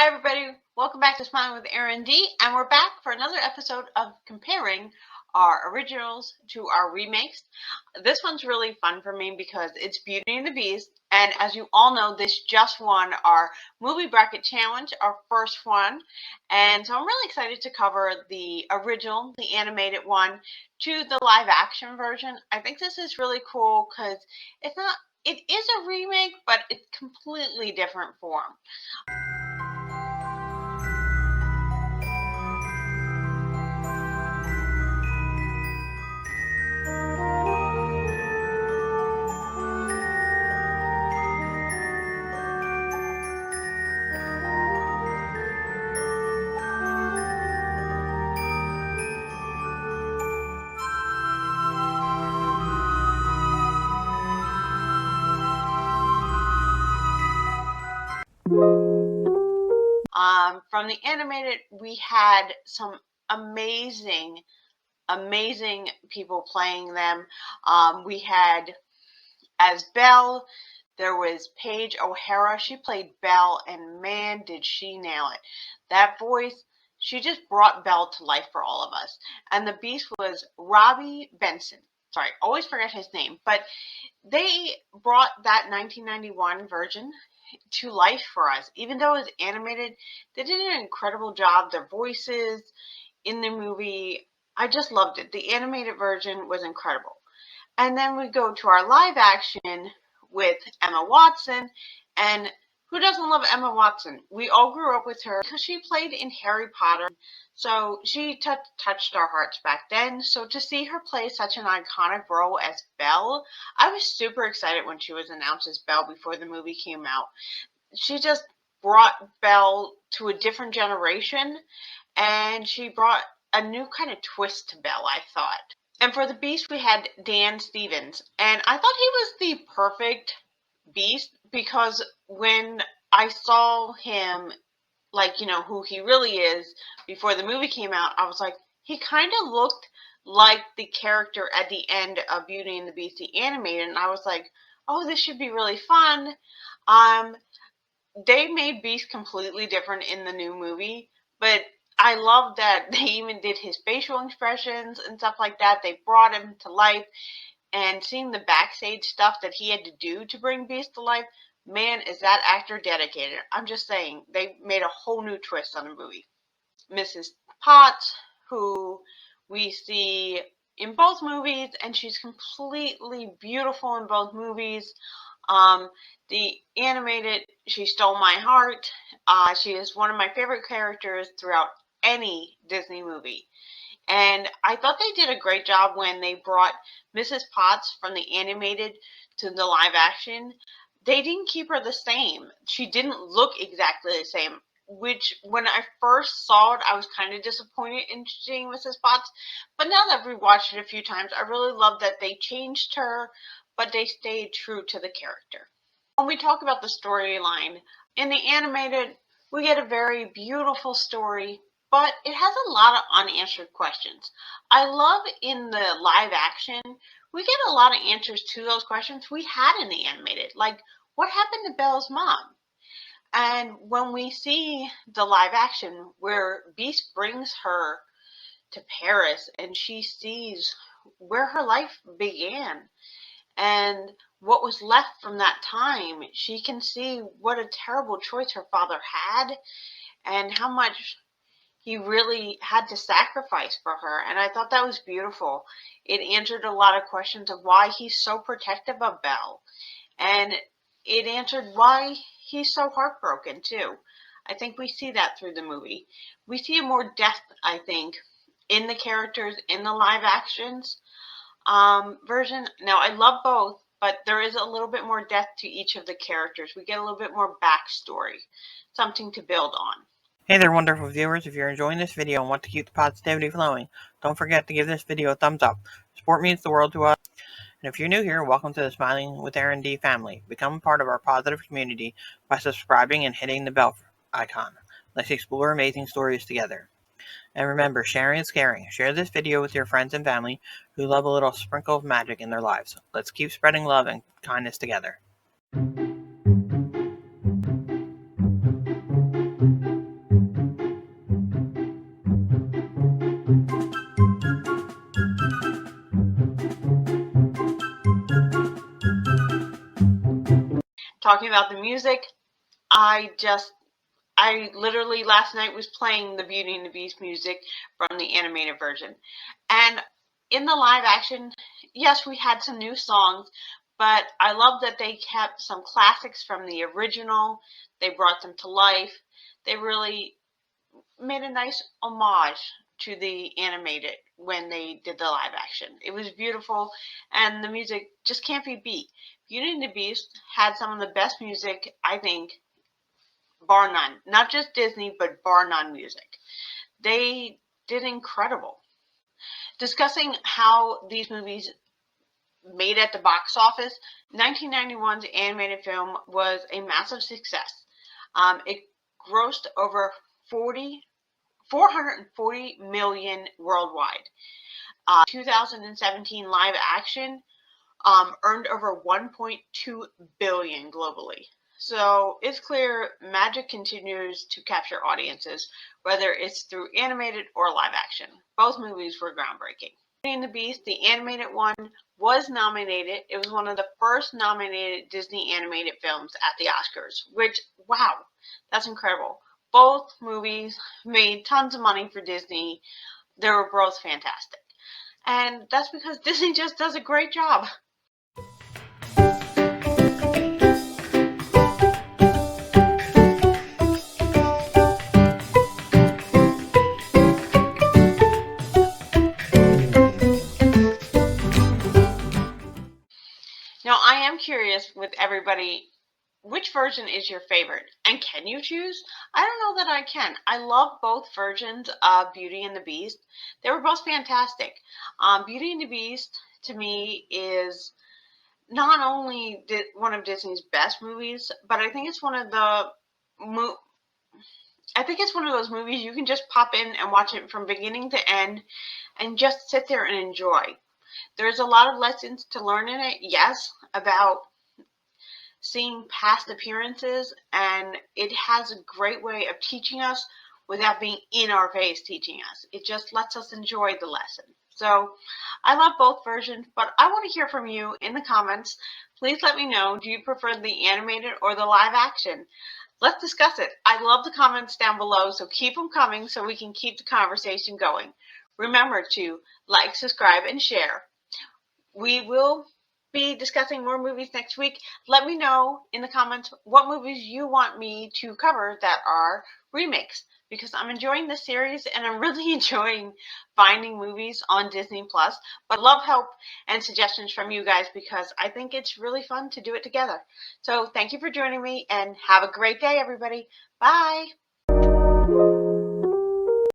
Hi everybody, welcome back to Smiling with Erin D, and we're back for another episode of comparing our originals to our remakes. This one's really fun for me because it's Beauty and the Beast, and as you all know, this just won our movie bracket challenge, our first one, and so I'm really excited to cover the original, the animated one, to the live action version. I think this is really cool because it is a remake, but it's completely different form. From the animated, we had some amazing, amazing people playing them. We had, as Belle, there was Paige O'Hara. She played Belle, and man, did she nail it. That voice, she just brought Belle to life for all of us. And the Beast was Robbie Benson. Sorry, always forget his name. But they brought that 1991 version to life for us. Even though it was animated, they did an incredible job. Their voices in the movie, I just loved it. The animated version was incredible. And then we go to our live action with Emma Watson. And who doesn't love Emma Watson? We all grew up with her because she played in Harry Potter. So she touched our hearts back then. So to see her play such an iconic role as Belle, I was super excited when she was announced as Belle before the movie came out. She just brought Belle to a different generation, and she brought a new kind of twist to Belle, I thought. And for the Beast, we had Dan Stevens, and I thought he was the perfect Beast because when I saw him, like, who he really is before the movie came out, I was like, he kind of looked like the character at the end of Beauty and the Beast, the animated, and I was like, oh, this should be really fun. They made Beast completely different in the new movie, but I love that they even did his facial expressions and stuff like that. They brought him to life, and seeing the backstage stuff that he had to do to bring Beast to life, man, is that actor dedicated. I'm just saying, they made a whole new twist on the movie. Mrs. Potts, who we see in both movies, and she's completely beautiful in both movies. The animated, she stole my heart. She is one of my favorite characters throughout any Disney movie. And I thought they did a great job when they brought Mrs. Potts from the animated to the live action. They didn't keep her the same. She didn't look exactly the same, which when I first saw it, I was kind of disappointed in seeing Mrs. Potts. But now that we've watched it a few times, I really love that they changed her, but they stayed true to the character. When we talk about the storyline, in the animated, we get a very beautiful story, but it has a lot of unanswered questions. I love in the live action, we get a lot of answers to those questions we had in the animated, like what happened to Belle's mom? And when we see the live action where Beast brings her to Paris and she sees where her life began, and what was left from that time, she can see what a terrible choice her father had and how much he really had to sacrifice for her. And I thought that was beautiful. It answered a lot of questions of why he's so protective of Belle. And it answered why he's so heartbroken too. I think we see that through the movie. We see more depth, I think, in the characters in the live actions version. Now, I love both, but there is a little bit more depth to each of the characters. We get a little bit more backstory, something to build on. Hey there, wonderful viewers. If you're enjoying this video and want to keep the positivity flowing, don't forget to give this video a thumbs up. Support means the world to us. And if you're new here, welcome to the Smiling with Erin D family. Become part of our positive community by subscribing and hitting the bell icon. Let's explore amazing stories together. And remember, sharing is caring. Share this video with your friends and family who love a little sprinkle of magic in their lives. Let's keep spreading love and kindness together. talking about the music, I literally last night was playing the Beauty and the Beast music from the animated version. And in the live action, yes, we had some new songs, but I love that they kept some classics from the original. They brought them to life. They really made a nice homage to the animated when they did the live action. It was beautiful, and the music just can't be beat. Beauty and the Beast had some of the best music, I think, bar none. Not just Disney, but bar none music. They did incredible. Discussing how these movies made at the box office, 1991's animated film was a massive success. It grossed over 440 million worldwide. 2017 live action earned over 1.2 billion globally. So it's clear magic continues to capture audiences, whether it's through animated or live action. Both movies were groundbreaking. Beauty and the Beast, the animated one, was nominated. It was one of the first nominated Disney animated films at the Oscars, which, wow, that's incredible. Both movies made tons of money for Disney. They were both fantastic. And that's because Disney just does a great job. Now, I am curious with everybody, which version is your favorite? And can you choose? I don't know that I can. I love both versions of Beauty and the Beast. They were both fantastic. Beauty and the Beast, to me, is not only one of Disney's best movies, but I think it's one of the I think it's one of those movies you can just pop in and watch it from beginning to end and just sit there and enjoy. There's a lot of lessons to learn in it, yes, about seeing past appearances, and it has a great way of teaching us without being in our face teaching us. It just lets us enjoy the lesson. So I love both versions, but I want to hear from you in the comments. Please let me know, do you prefer the animated or the live action? Let's discuss it. I love the comments down below, so keep them coming so we can keep the conversation going. Remember to like, subscribe, and share. We will be discussing more movies next week. Let me know in the comments what movies you want me to cover that are remakes, because I'm enjoying this series and I'm really enjoying finding movies on Disney Plus. But love help and suggestions from you guys because I think it's really fun to do it together. So thank you for joining me and have a great day, everybody. Bye.